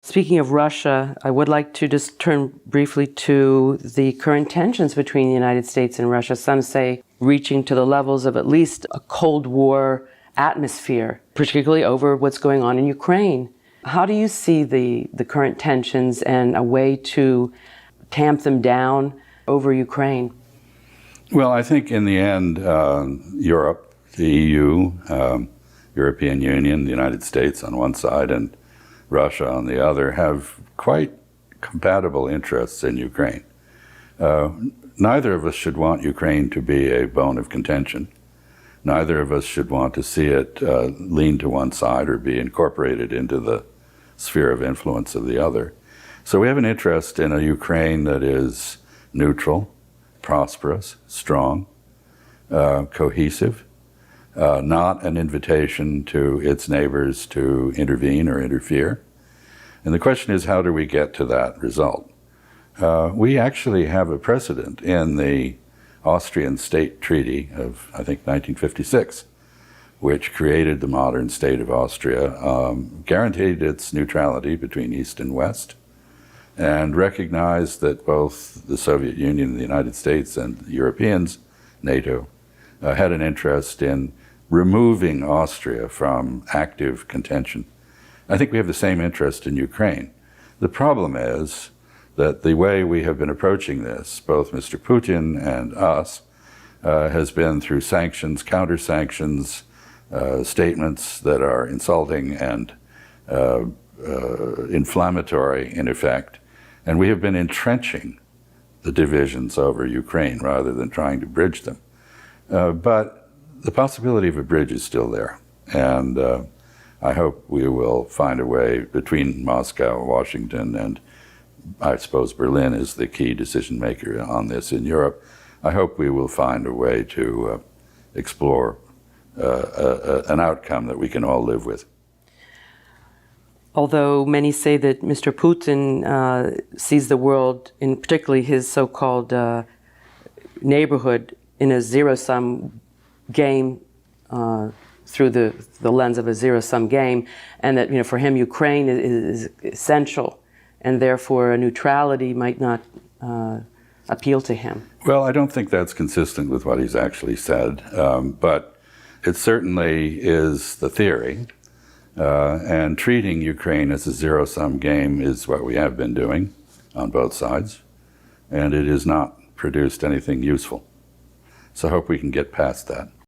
Speaking of Russia, I would like to just turn briefly to the current tensions between the United States and Russia. Some say reaching to the levels of at least a Cold War atmosphere, particularly over what's going on in Ukraine. How do you see the current tensions and a way to tamp them down over Ukraine? Well, I think in the end, Europe, the EU, European Union, the United States on one side, and Russia on the other have quite compatible interests in Ukraine. Neither of us should want Ukraine to be a bone of contention. Neither of us should want to see it lean to one side or be incorporated into the sphere of influence of the other. So we have an interest in a Ukraine that is neutral, prosperous, strong, cohesive, not an invitation to its neighbors to intervene or interfere. And the question is, how do we get to that result? We actually have a precedent in the Austrian State Treaty of, I think, 1956, which created the modern state of Austria, guaranteed its neutrality between East and West, and recognized that both the Soviet Union and the United States and the Europeans, NATO, had an interest in removing Austria from active contention. I think we have the same interest in Ukraine. The problem is that the way we have been approaching this, both Mr. Putin and us, has been through sanctions, counter-sanctions, statements that are insulting and inflammatory in effect. And we have been entrenching the divisions over Ukraine rather than trying to bridge them. But the possibility of a bridge is still there. And I hope we will find a way between Moscow, Washington, and I suppose Berlin is the key decision maker on this in Europe. I hope we will find a way to explore an outcome that we can all live with. Although many say that Mr. Putin sees the world, in particularly his so-called neighborhood, in a zero-sum game through the lens of a zero-sum game, and that for him Ukraine is essential, and therefore a neutrality might not appeal to him. Well, I don't think that's consistent with what he's actually said, but it certainly is the theory. And treating Ukraine as a zero-sum game is what we have been doing on both sides, and it has not produced anything useful. So I hope we can get past that.